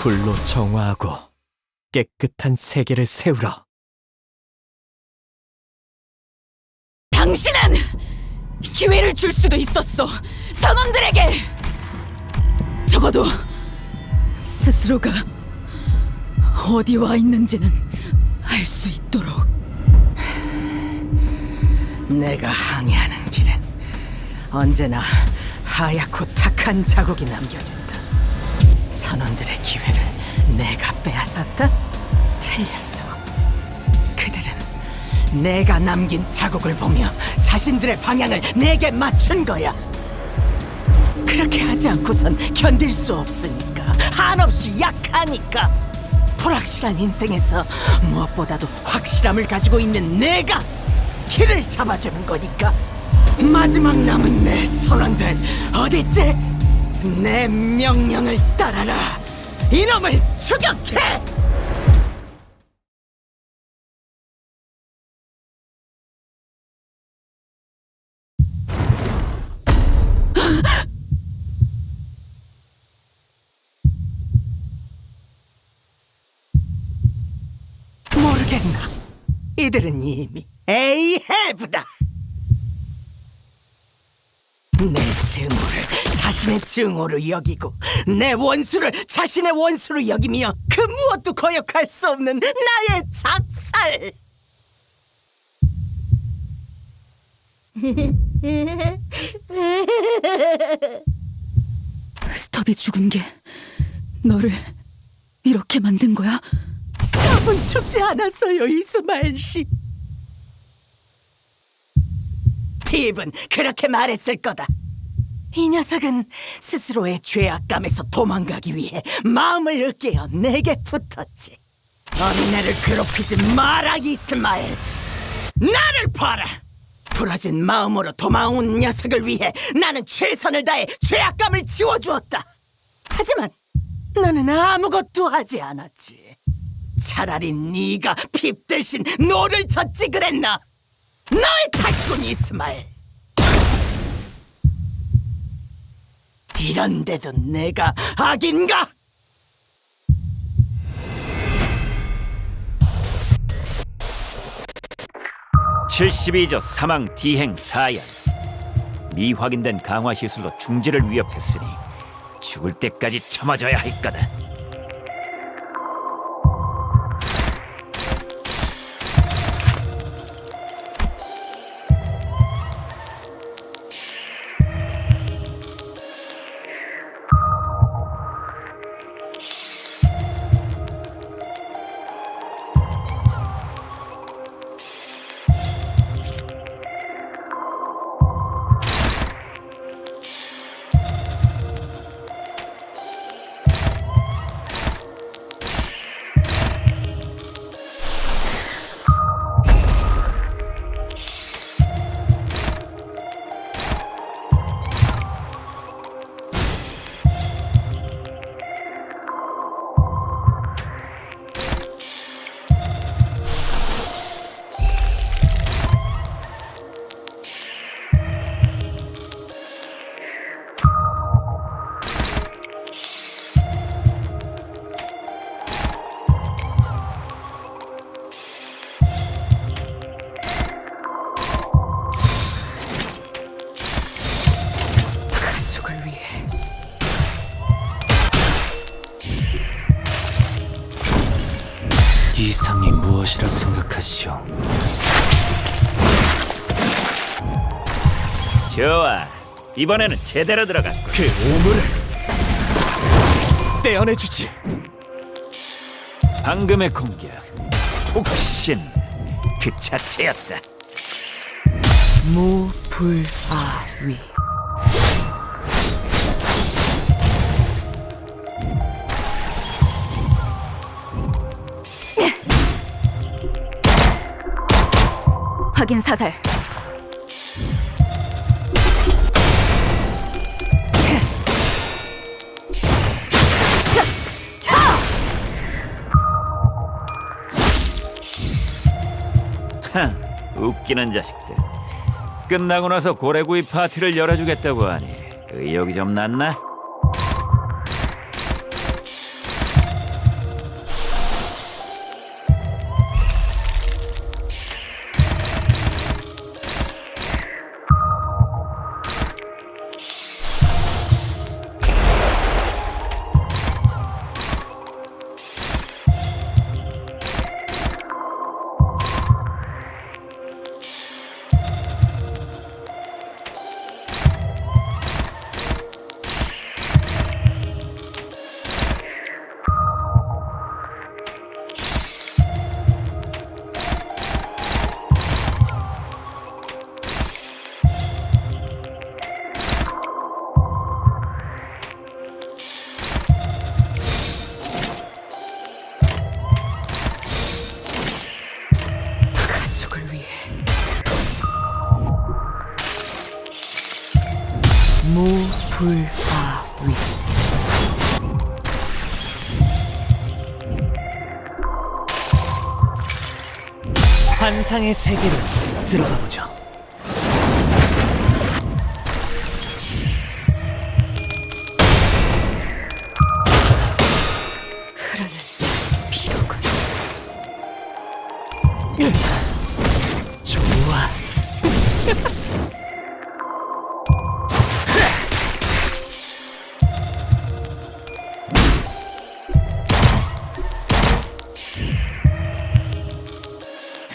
불로 정화하고 깨끗한 세계를 세우라. 당신은 기회를 줄 수도 있었어. 선원들에게. 적어도 스스로가 어디 와 있는지는 알 수 있도록. 내가 항해하는 길엔 언제나 하얗고 탁한 자국이 남겨진다. 선원들의 기회를 내가 빼앗았다? 틀렸어. 그들은 내가 남긴 자국을 보며 자신들의 방향을 내게 맞춘 거야. 그렇게 하지 않고선 견딜 수 없으니까, 한없이 약하니까. 불확실한 인생에서 무엇보다도 확실함을 가지고 있는 내가 길을 잡아주는 거니까. 마지막 남은 내 선원들 어딨지? 내 명령을 따라라. 이놈을 추격해! 모르겠나? 이들은 이미 에이헤브다. 내 증오를 자신의 증오로 여기고 내 원수를 자신의 원수로 여기며 그 무엇도 거역할 수 없는 나의 작살. 스톱이 죽은 게 너를 이렇게 만든 거야? 스톱은 죽지 않았어요, 이스마엘 씨. 핍은 그렇게 말했을 거다. 이 녀석은 스스로의 죄악감에서 도망가기 위해 마음을 으깨어 내게 붙었지. 어린애를 괴롭히지 마라, 이스마엘. 나를 봐라. 부러진 마음으로 도망온 녀석을 위해 나는 최선을 다해 죄악감을 지워주었다. 하지만 너는 아무것도 하지 않았지. 차라리 네가 핍 대신 노를 젓지 그랬나? 너의 탓이군, 이스마엘. 이런데도 내가 악인가? (72조) 사망 디행 사연. 미확인된 강화 시술로 중지를 위협했으니 죽을 때까지 참아줘야 할 거다. 이상이 무엇이라 생각하시오? 좋아, 이번에는 제대로 들어갔군. 그 오물을 떼어내주지. 방금의 공격 혹신 그 자체였다. 무불아위. 확인 사살. 하, 웃기는 자식들. 끝나고 나서 고래구이 파티를 열어주겠다고 하니 의욕이 좀 났나? 무불아위. 환상의 세계로 들어가 보죠. 흐르는 피로군. 좋아.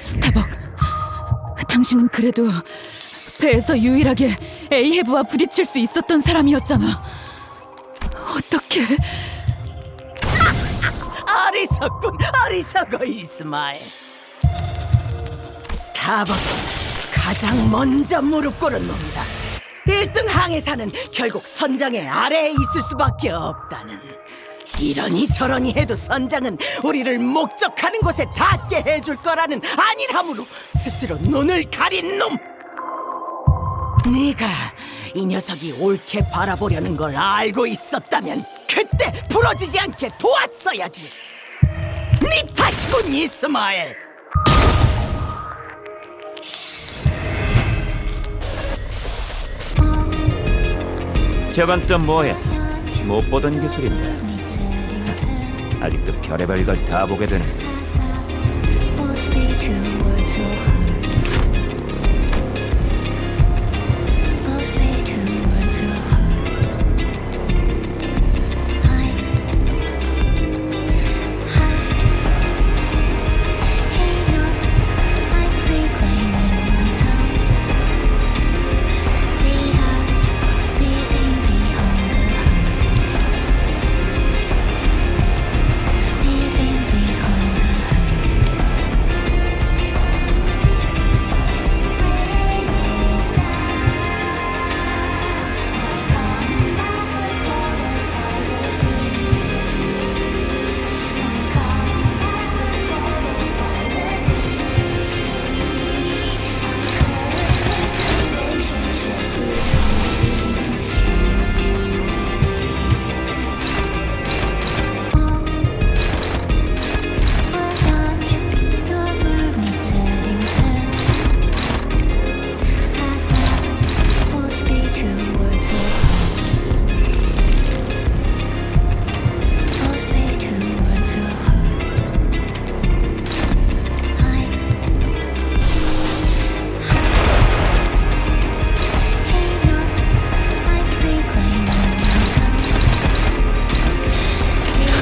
스타벅, 당신은 그래도 배에서 유일하게 에이헤브와 부딪힐 수 있었던 사람이었잖아. 어떻게? 어리석군, 어리석어 이스마엘. 스타벅은 가장 먼저 무릎 꿇은 놈이다. 1등 항해사는 결국 선장의 아래에 있을 수밖에 없다는. 이러니 저러니 해도 선장은 우리를 목적하는 곳에 닿게 해줄 거라는 안일함으로 스스로 눈을 가린 놈. 네가 이 녀석이 옳게 바라보려는 걸 알고 있었다면 그때 부러지지 않게 도왔어야지. 네 탓이군 이스마엘. 저건 또 뭐야? 못 보던 기술인데 아직도 별의별 걸 다 보게 되는. Full speed towards your heart. Full speed towards your heart. Hide. Hey, no, I'm reclaiming myself. The heart, leaving behind the hurt. Leaving behind the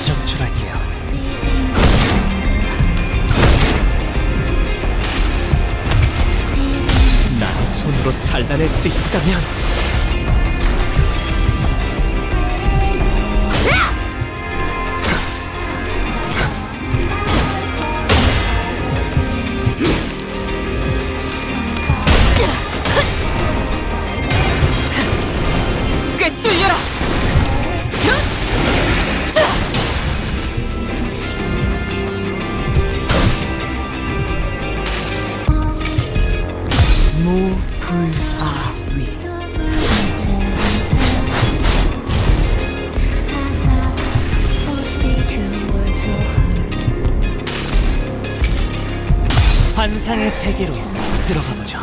정출할게요. 나의 손으로 잘라낼 수 있다면 꿰뚫려라! 무불아위. 환상의 세계로 들어가 보죠.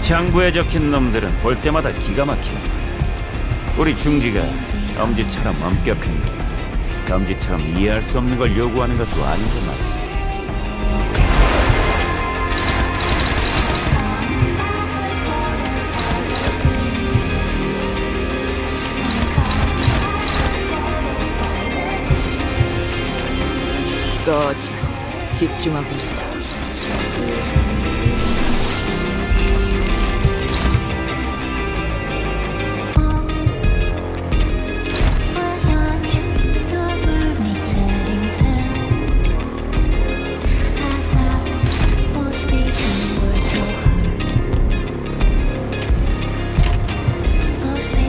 장부에 적힌 놈들은 볼 때마다 기가 막혀. 우리 중지가 엄지처럼 엄격한 것, 검지처럼 이해할 수 없는 걸 요구하는 것도 아닌데 말이야. 꺼져. 집중하고 있다. Full speed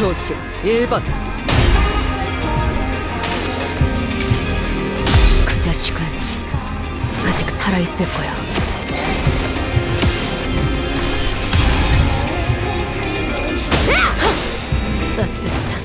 조심 1번. 그 자식은 아직 살아있을 거야. 따뜻한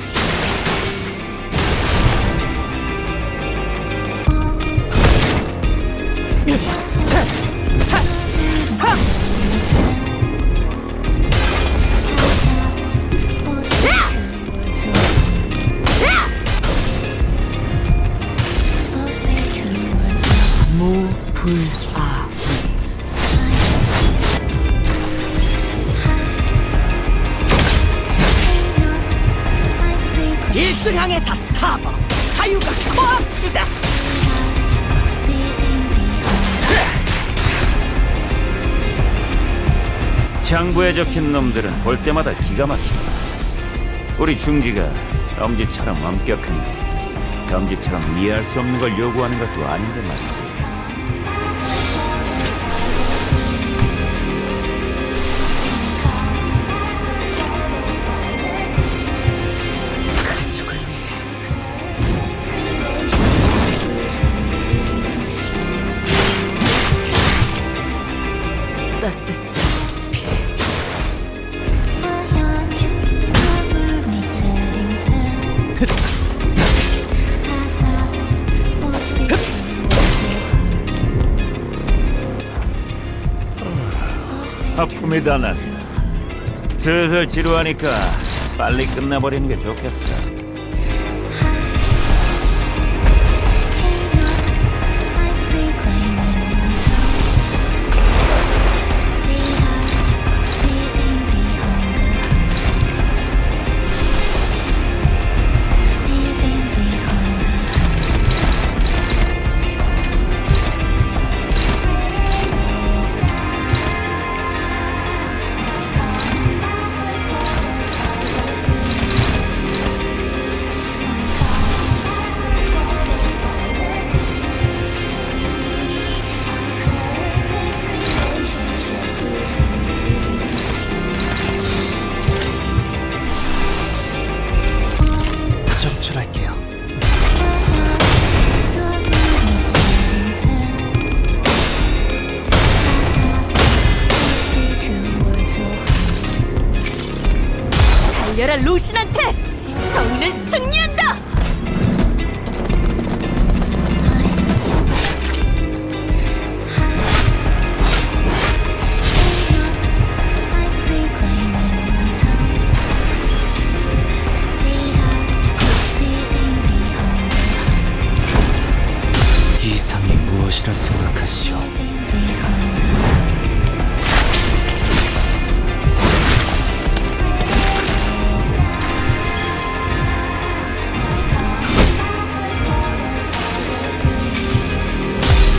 무불아. I 1등 항해사 스타버 사유가 코앞이다. 장부에 적힌 놈들은 볼 때마다 기가 막힌다. 우리 중기가 엄지처럼 엄격한데 엄지처럼 이해할 수 없는 걸 요구하는 것도 아닌데 말이지. 가족을 위해 따뜻한 피. 아픔이 다 나서 슬슬 지루하니까 빨리 끝나버리는 게 좋겠어. 정출할게요. 달려라 루신한테 정의는 승리한다. 이상이 무엇이라 생각하시오?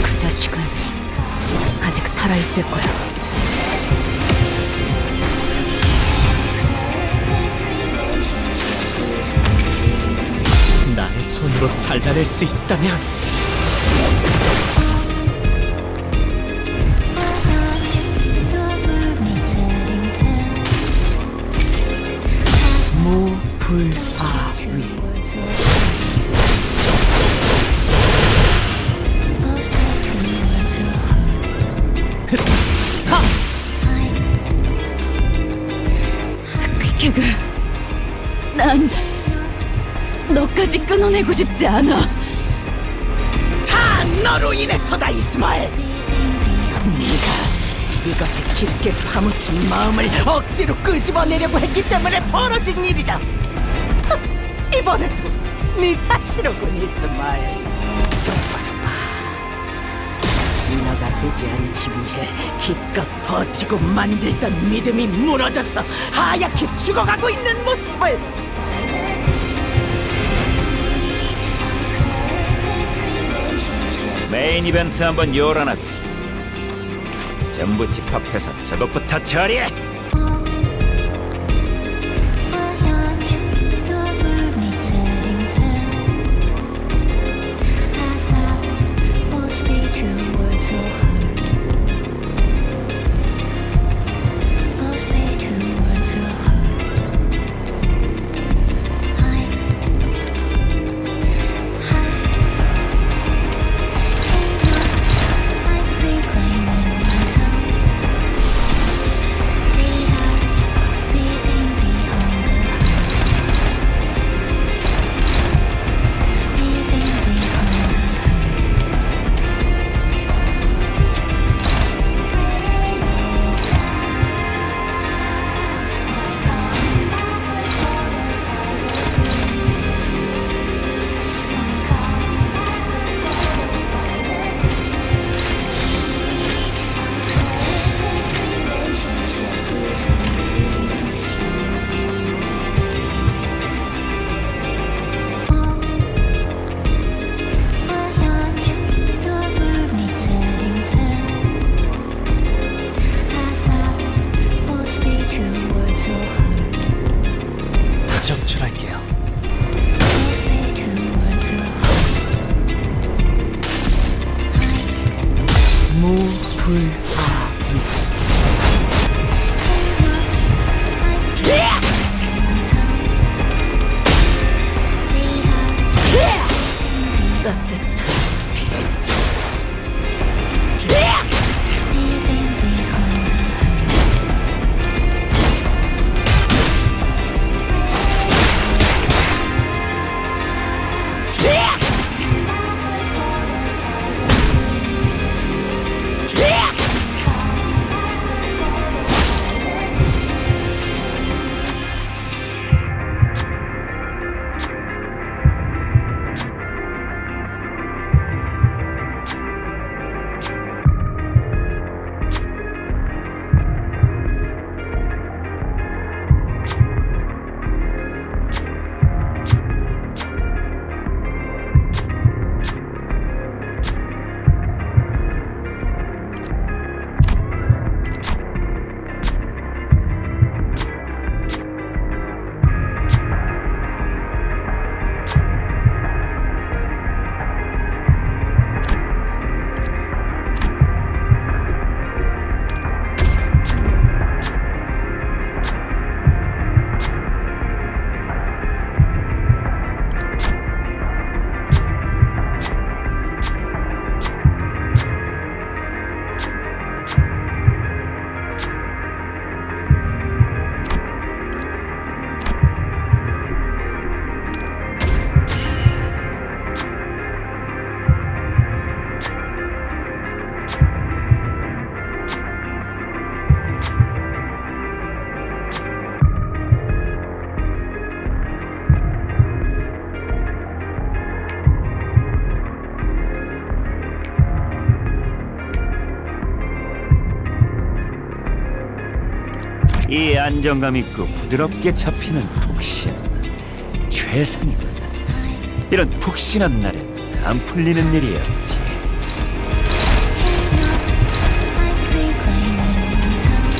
그 자식은 아직 살아있을 거야. 나의 손으로 잘라낼 수 있다면 무불아위. 퀵해그, 난 너까지 끊어내고 싶지 않아. 다 너로 인해서다 이스마엘. 네가 이것에 깊게 파묻힌 마음을 억지로 끄집어내려고 했기 때문에 벌어진 일이다. 이번에도 네 탓이로군 이스마엘. 인어가 되지 않기 위해 기껏 버티고 만들던 믿음이 무너져서 하얗게 죽어가고 있는 모습을. 메인 이벤트 한번 요란하고 전부 집합해서 저것부터 처리해. 적출할게요. Force me towards your 무불아위. 따뜻한 leaving behind 이 안정감 있고 부드럽게 잡히는 푹신 최상이군. 이런 푹신한 날엔 안 풀리는 일이 없지. like reclaiming myself.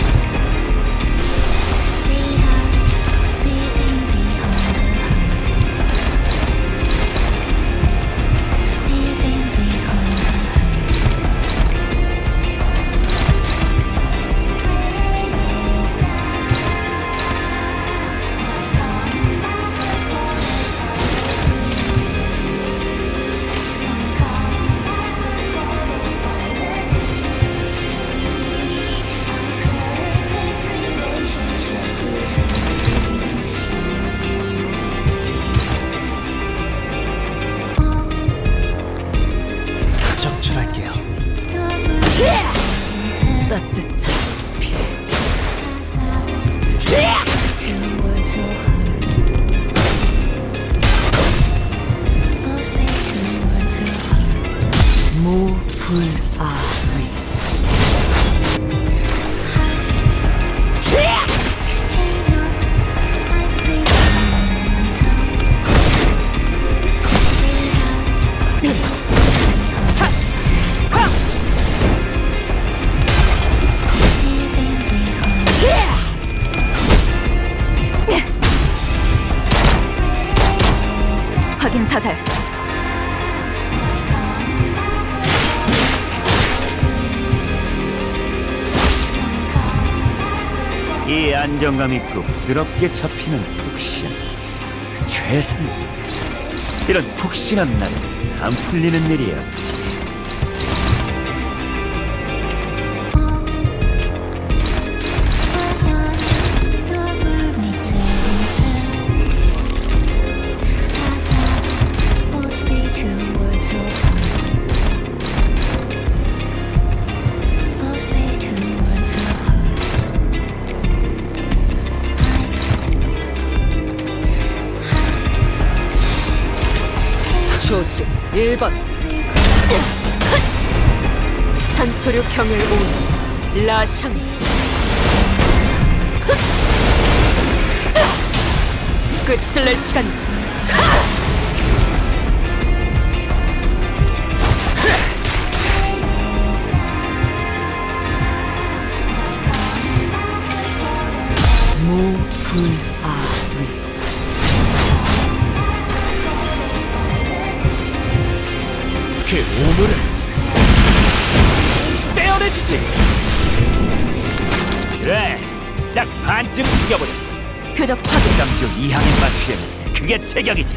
Leaving behind 적출할게요. 따뜻한 towards your heart. Force me towards your heart. 무불아위. 확인 사살. 이 안정감 있고 부드럽게 잡히는 푹신 최상이군. 이런 푹신한 날엔 안 풀리는 일이 없지. Force me towards your heart. Force me towards your heart. 조심 1번 산초류 경을 온 라샹 끝을 낼 시간이다. 무불아위. 그 우물을 떼어내주지. 그래, 딱 반쯤 죽여버려. 표적 파괴. 쌍주 2항에 맞추려면 그게 체격이지.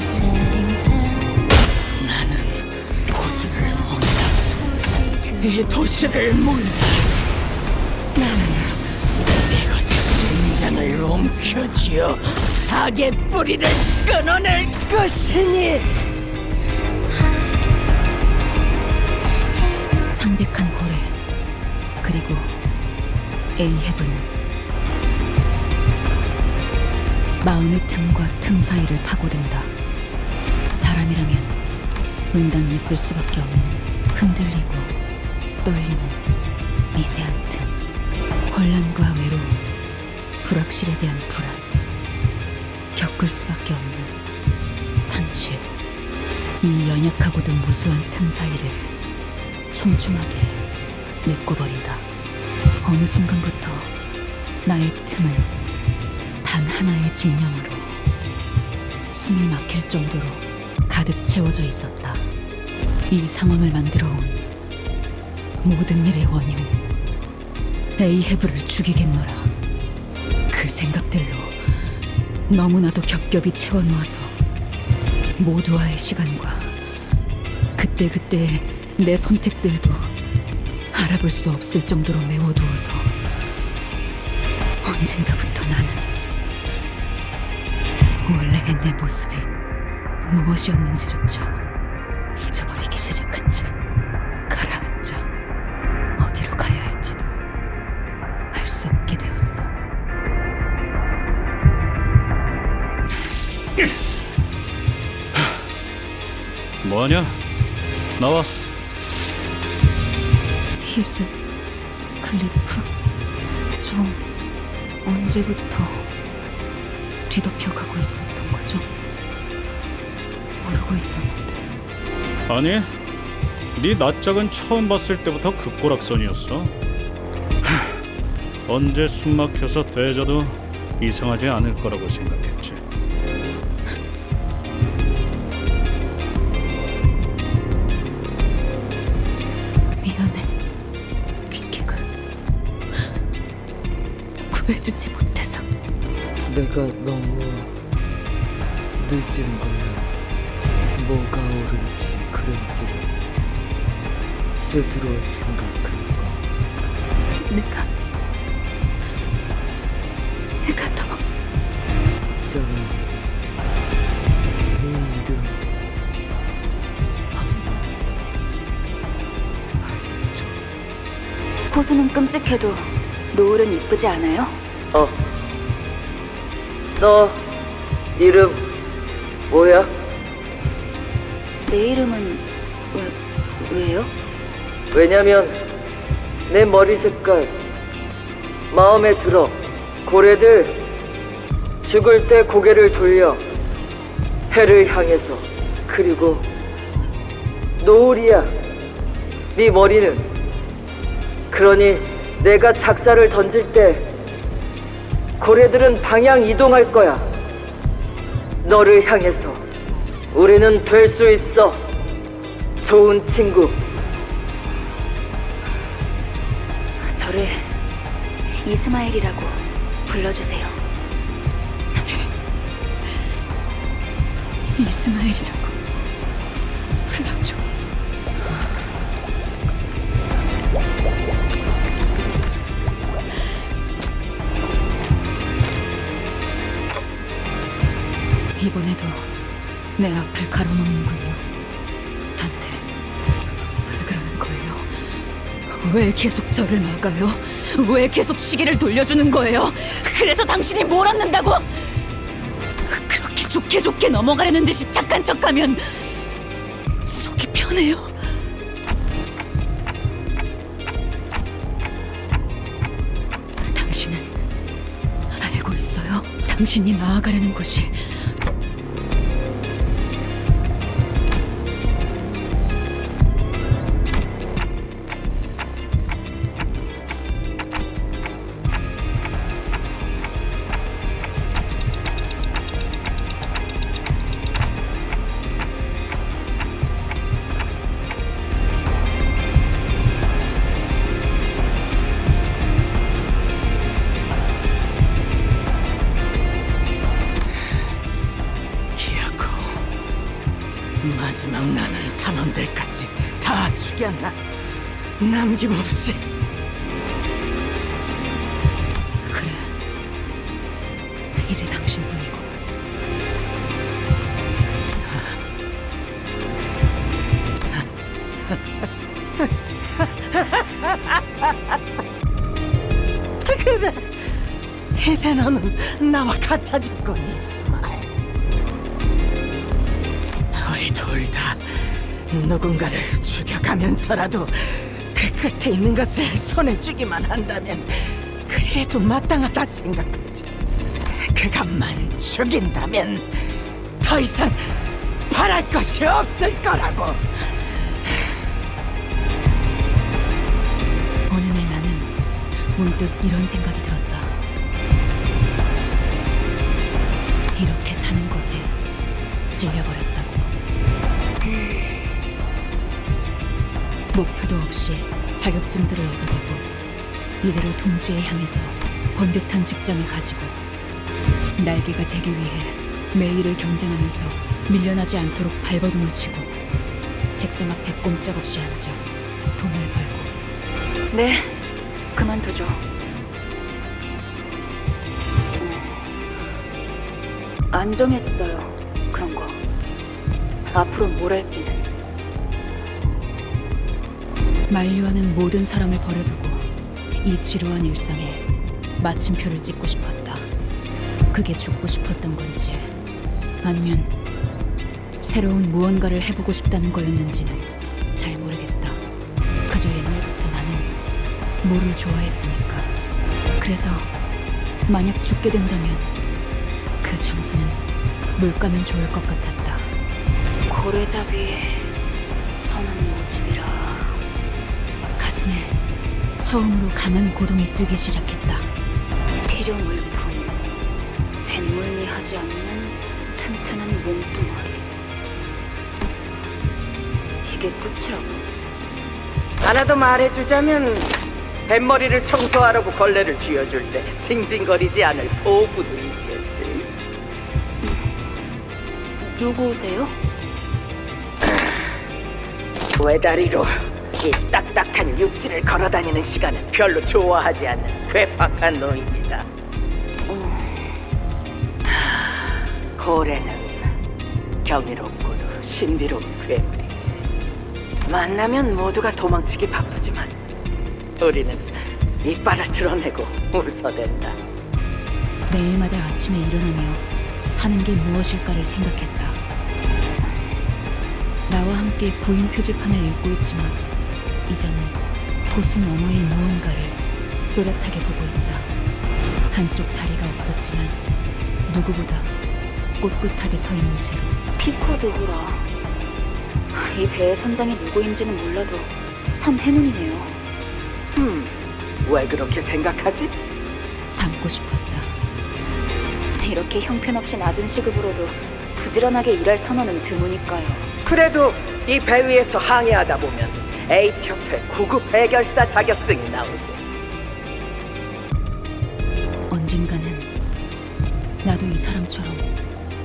Setting sun. 도시를 문다. 이 도시를 문다. 나는 이것의 심장을 움켜쥐어 악의 뿌리를 끊어낼 것이니. 창백한 고래 그리고 에이헤브는 마음의 틈과 틈 사이를 파고든다. 사람이라면 응당 있을 수밖에 없는 흔들리고 떨리는 미세한 틈, 혼란과 외로움, 불확실에 대한 불안, 겪을 수밖에 없는 상실. 이 연약하고도 무수한 틈 사이를 촘촘하게 메꿔버린다. 어느 순간부터 나의 틈은 단 하나의 집념으로 숨이 막힐 정도로 가득 채워져 있었다. 이 상황을 만들어온 모든 일의 원인, 에이헤브를 죽이겠노라. 그 생각들로 너무나도 겹겹이 채워놓아서 모두와의 시간과 그때그때 내 선택들도 알아볼 수 없을 정도로 메워두어서 언젠가부터 나는 원래의 내 모습이 무엇이었는지조차 잊어버리기 시작한 채 가라앉아 어디로 가야 할지도 알 수 없게 되었어. 뭐하냐? 나와. 히스 클리프, 좀 언제부터 뒤덮여가고 있었던 거죠? 모르고 있었는데. 아니, 네 낯짝은 처음 봤을 때부터 급고락선이었어. 언제 숨막혀서 되져도 이상하지 않을 거라고 생각했지. 미안해, 퀵킥을 구해주지 못해서. 내가 너무 늦은 거야. 뭐가 옳은지 그른지를 스스로 생각하는 거. 내가 더 있잖아. 네 이름 한 번 더 알려줘. 호수는 끔찍해도 노을은 이쁘지 않아요? 너 이름 뭐야? 내 이름은 왜요? 왜냐면 내 머리 색깔 마음에 들어. 고래들 죽을 때 고개를 돌려 해를 향해서. 그리고 노을이야 네 머리는. 그러니 내가 작사를 던질 때 고래들은 방향 이동할 거야. 너를 향해서. 우리는 될 수 있어. 좋은 친구. 저를 이스마일이라고 불러주세요. 이스마일이라고 불러줘. 이번에도 내 앞을 가로막는군요. 단테, 왜 그러는 거예요? 왜 계속 저를 막아요? 왜 계속 시계를 돌려주는 거예요? 그래서 당신이 뭘 얻는다고? 그렇게 좋게 넘어가려는 듯이 착한 척하면 속이 편해요. 당신은 알고 있어요? 당신이 나아가려는 곳이 마지막 나는 선원들까지 다 죽였나? 남김없이. 그래. 이제 당신뿐이고. 그래, 이제 너는 나와 같아졌군, 이스마엘. 우리 둘 다 누군가를 죽여가면서라도 그 끝에 있는 것을 손에 쥐기만 한다면 그래도 마땅하다 생각하지. 그것만 죽인다면 더 이상 바랄 것이 없을 거라고. 어느 날 나는 문득 이런 생각이 들었다. 이렇게 사는 것에 질려버렸다고. 목표도 없이 자격증들을 얻어가고 이대로 둥지에 향해서 번듯한 직장을 가지고 날개가 되기 위해 매일을 경쟁하면서 밀려나지 않도록 발버둥을 치고 책상 앞에 꼼짝없이 앉아 돈을 벌고. 네, 그만두죠. 안 정했어요. 그런 거. 앞으로 뭘 할지는. 만류하는 모든 사람을 버려두고 이 지루한 일상에 마침표를 찍고 싶었다. 그게 죽고 싶었던 건지 아니면 새로운 무언가를 해보고 싶다는 거였는지는 잘 모르겠다. 그저 옛날부터 나는 물을 좋아했으니까. 그래서 만약 죽게 된다면 그 장소는 물가면 좋을 것 같았다. 고래잡이의 선한 모습이라. 가슴에 처음으로 강한 고동이 뛰기 시작했다. 필요 물품, 뱃물미하지 않는 튼튼한 몸뚱아리. 이게 끝이라고. 하나 더 말해주자면 뱃머리를 청소하라고 걸레를 쥐어줄 때 징징거리지 않을 포부도 있겠지. 누구세요? 외다리로 이 딱딱한 육지를 걸어다니는 시간은 별로 좋아하지 않는 괴팍한 노입니다. 고래는 경이롭고도 신비로운 괴물이지. 만나면 모두가 도망치기 바쁘지만 우리는 이빨을 드러내고 웃어댄다. 매일마다 아침에 일어나며 사는 게 무엇일까를 생각했다. 나와 함께 구인 표지판을 읽고 있지만 이제는 호수 너머의 무언가를 또렷하게 보고 있다. 한쪽 다리가 없었지만 누구보다 꼿꼿하게 서 있는 채로. 피코드 호라. 이 배의 선장이 누구인지는 몰라도 참 행운이네요. 왜 그렇게 생각하지? 닮고 싶었다. 이렇게 형편없이 낮은 시급으로도 부지런하게 일할 선원은 드무니까요. 그래도 이 배 위에서 항해하다 보면 A협회 구급 해결사 자격증이 나오지. 언젠가는 나도 이 사람처럼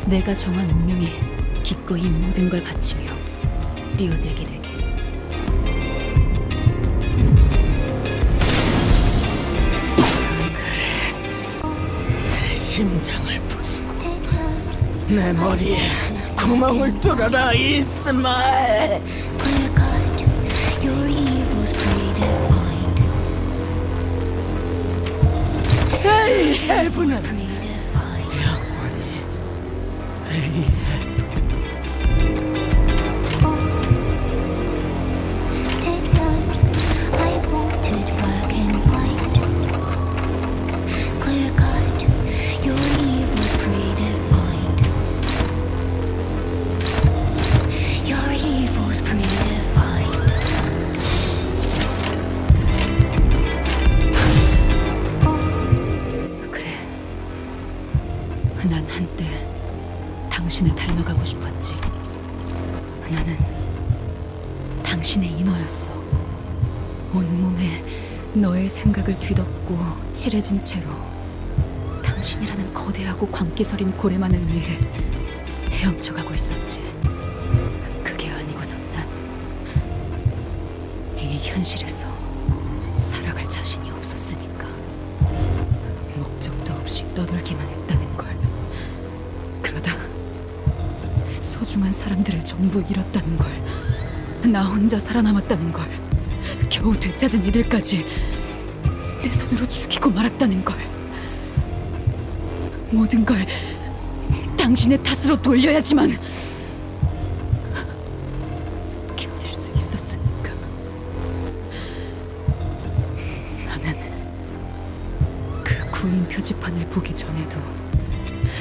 내가 정한 운명에 기꺼이 모든 걸 바치며 뛰어들게 되길. 내 심장을 부수고 내 머리에 구멍을 뚫어라, 이스마엘. Clear cut, your evil's predefined. 에이, 해부는 Predefined. 영원히 Take note, I wanted black and white. Clear cut, your evil's predefined. Your evil's predefined. 그래. 난 한때 당신을 닮아가고 싶었지. 나는 당신의 인어였어. 온몸에 너의 생각을 뒤덮고 칠해진 채로 당신이라는 거대하고 광기서린 고래만을 위해 헤엄쳐가고 있었지. 현실에서 살아갈 자신이 없었으니까 목적도 없이 떠돌기만 했다는 걸. 그러다 소중한 사람들을 전부 잃었다는 걸. 나 혼자 살아남았다는 걸. 겨우 되찾은 이들까지 내 손으로 죽이고 말았다는 걸. 모든 걸 당신의 탓으로 돌려야지만 견딜 수 있었으니까. 나는 그 구인 표지판을 보기 전에도,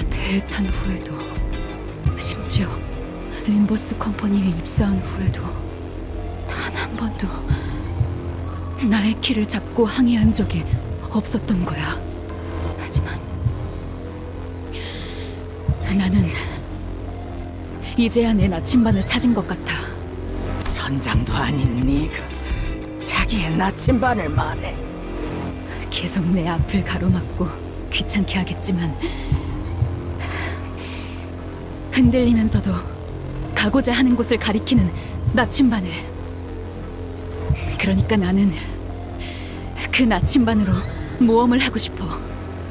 배에 탄 후에도, 심지어 림버스 컴퍼니에 입사한 후에도 단 한 번도 나의 키를 잡고 항의한 적이 없었던 거야. 하지만 나는 이제야 내 나침반을 찾은 것 같아. 선장도 아닌 네가 자기의 나침반을 말해. 계속 내 앞을 가로막고 귀찮게 하겠지만 흔들리면서도 가고자 하는 곳을 가리키는 나침반을. 그러니까 나는 그 나침반으로 모험을 하고 싶어.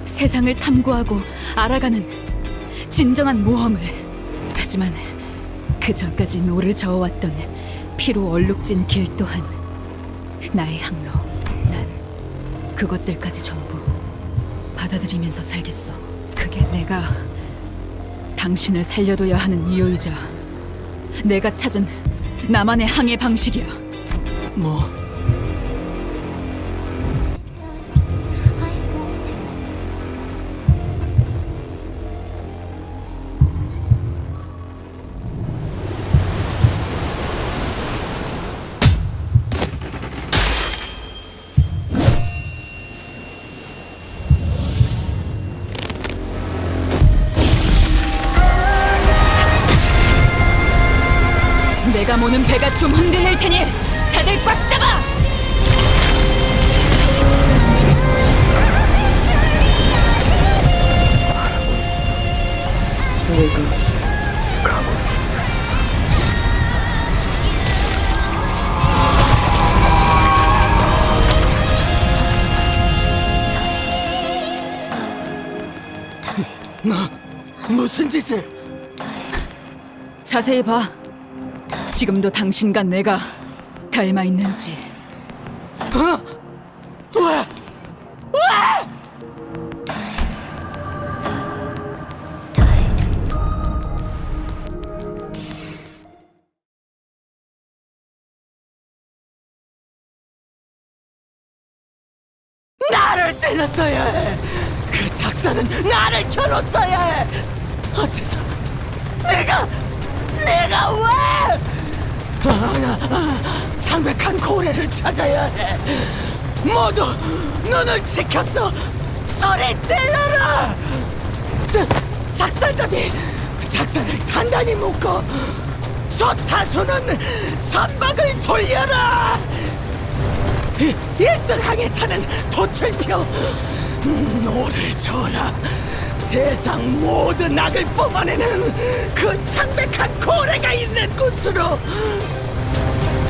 세상을 탐구하고 알아가는 진정한 모험을. 하지만 그 전까지 노를 저어왔던 피로 얼룩진 길 또한 나의 항로. 난 그것들까지 전부 받아들이면서 살겠어. 그게 내가 당신을 살려둬야 하는 이유이자 내가 찾은 나만의 항해 방식이야. 뭐? I wanted. 내가 모는 배가 좀 흔들릴 테니 다들 꽉 잡아! 너 무슨 짓을? 자세히 봐. 지금도 당신과 내가 닮아 있는지. 왜? 나를 때렸어야 해. 그 작사는 나를 겨눴어야 해. 어째서 내가 왜? 상백한 고래를 찾아야 해. 모두 눈을 지켰어. 소리 질러라. 작사를 단단히 묶어 저 타수는 선박을 돌려라. 1등 항해사는 도철표. 노를 저어라. 세상 모든 악을 뿜어내는 그 창백한 고래가 있는 곳으로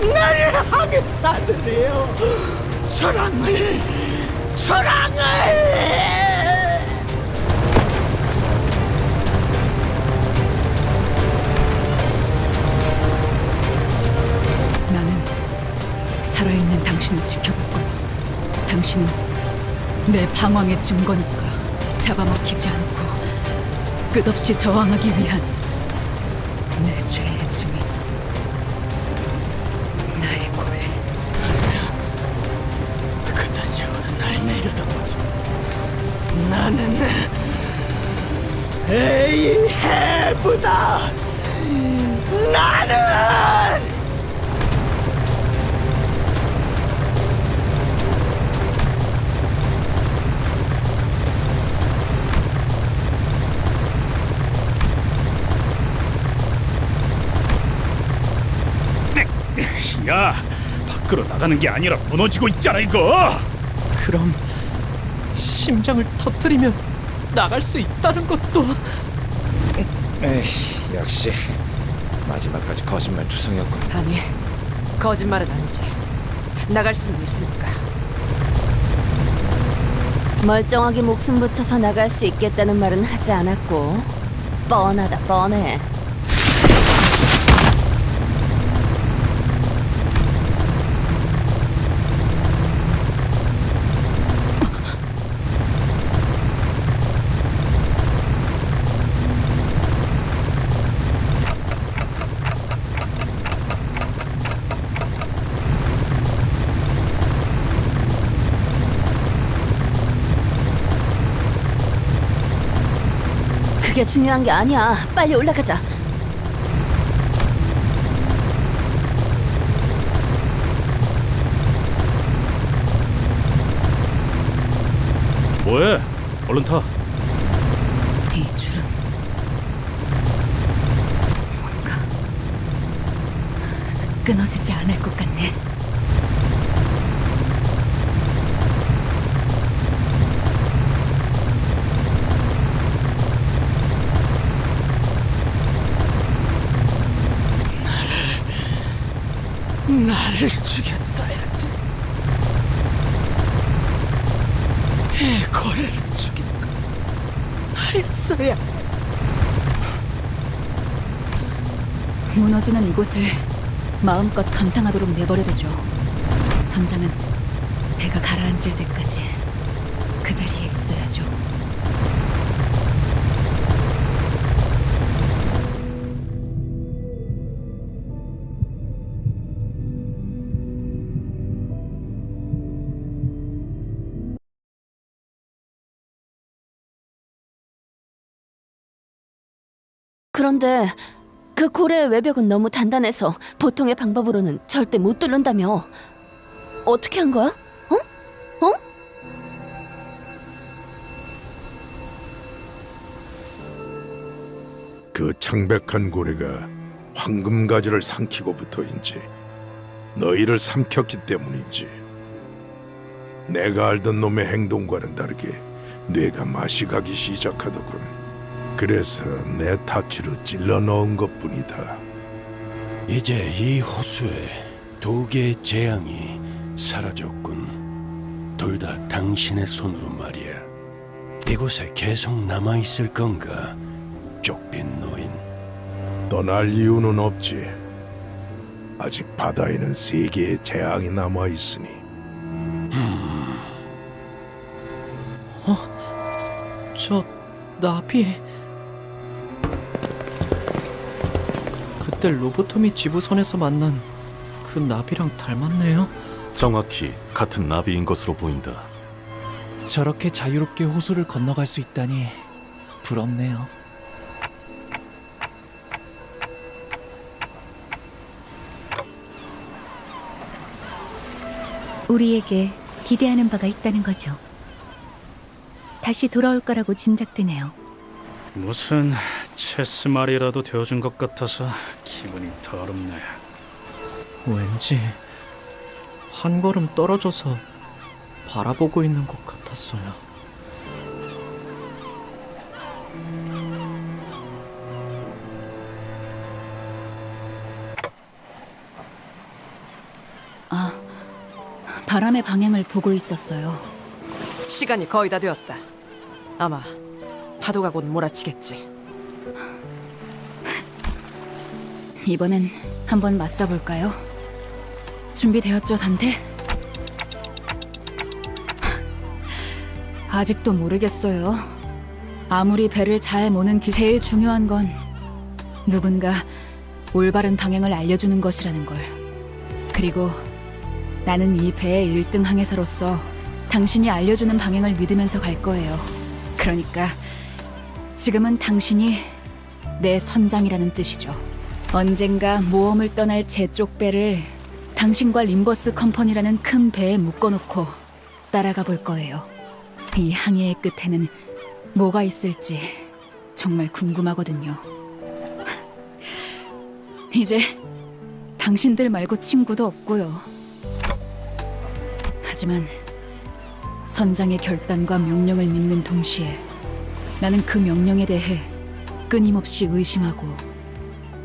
나를 항해사들이여, 초랑을 나는 살아있는 당신을 지켜볼 거야. 당신은 내 방황의 증거니까. 잡아먹히지 않고 끝없이 저항하기 위한 내 죄의 증인. 나의 고해. 그딴 식으로 날 내려다보지. 나는 에이헤브다. 나는 야, 밖으로 나가는 게 아니라 무너지고 있잖아 이거. 그럼 심장을 터뜨리면 나갈 수 있다는 것도. 에이, 역시 마지막까지 거짓말 투성이었군. 아니, 거짓말은 아니지. 나갈 수는 있으니까. 멀쩡하게 목숨 붙여서 나갈 수 있겠다는 말은 하지 않았고 뻔하다 뻔해. 그게 중요한 게 아니야. 빨리 올라가자. 뭐해? 얼른 타. 이 줄은 뭔가 끊어지지 않을 것 같네. 나를 죽였어야지. 이 고래를 죽인 건 나였어야. 무너지는 이곳을 마음껏 감상하도록 내버려두죠. 선장은 배가 가라앉을 때까지 그 자리에 있어야죠. 그런데 그 고래의 외벽은 너무 단단해서 보통의 방법으로는 절대 못 뚫는다며. 어떻게 한 거야? 어? 어? 그 창백한 고래가 황금가지를 삼키고부터인지 너희를 삼켰기 때문인지 내가 알던 놈의 행동과는 다르게 뇌가 맛이 가기 시작하더군. 그래서 내 타치로 찔러 넣은 것뿐이다. 이제 이 호수에 두 개의 재앙이 사라졌군. 둘 다 당신의 손으로 말이야. 이곳에 계속 남아있을 건가, 쪽빈 노인? 떠날 이유는 없지. 아직 바다에는 3개의 재앙이 남아있으니. 저 나비. 그때 로보토미 지부선에서 만난 그 나비랑 닮았네요. 정확히 같은 나비인 것으로 보인다. 저렇게 자유롭게 호수를 건너갈 수 있다니 부럽네요. 우리에게 기대하는 바가 있다는 거죠. 다시 돌아올 거라고 짐작되네요. 무슨 체스 말이라도 되어준 것 같아서 기분이 더럽네. 왠지 한 걸음 떨어져서 바라보고 있는 것 같았어요. 바람의 방향을 보고 있었어요. 시간이 거의 다 되었다. 아마 파도가 곧 몰아치겠지. 이번엔 한번 맞서볼까요? 준비되었죠, 단테? 아직도 모르겠어요. 아무리 배를 잘 모는 제일 중요한 건 누군가 올바른 방향을 알려주는 것이라는 걸. 그리고 나는 이 배의 1등 항해사로서 당신이 알려주는 방향을 믿으면서 갈 거예요. 그러니까 지금은 당신이 내 선장이라는 뜻이죠. 언젠가 모험을 떠날 제 쪽 배를 당신과 림버스 컴퍼니라는 큰 배에 묶어놓고 따라가 볼 거예요. 이 항해의 끝에는 뭐가 있을지 정말 궁금하거든요. 이제 당신들 말고 친구도 없고요. 하지만 선장의 결단과 명령을 믿는 동시에 나는 그 명령에 대해 끊임없이 의심하고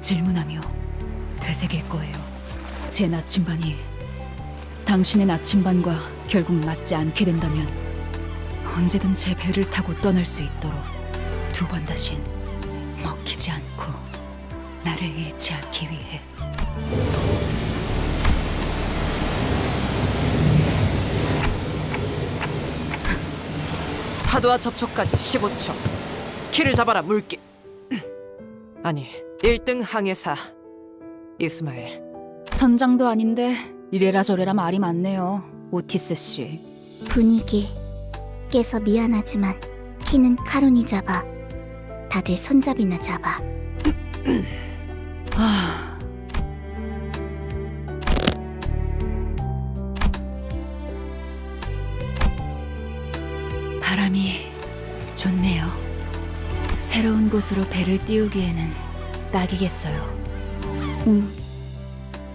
질문하며 되새길 거예요. 제 나침반이 당신의 나침반과 결국 맞지 않게 된다면 언제든 제 배를 타고 떠날 수 있도록 두 번 다신 먹히지 않고 나를 잃지 않기 위해. 파도와 접촉까지 15초. 키를 잡아라 물기. 아니 1등 항해사 이스마엘. 선장도 아닌데 이래라 저래라 말이 많네요, 오티스 씨. 분위기 깨서 미안하지만 키는 카론이 잡아. 다들 손잡이나 잡아. 바람이 좋네요. 새로운 곳으로 배를 띄우기에는 딱이겠어요.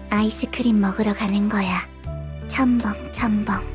아이스크림 먹으러 가는 거야. 첨벙 첨벙.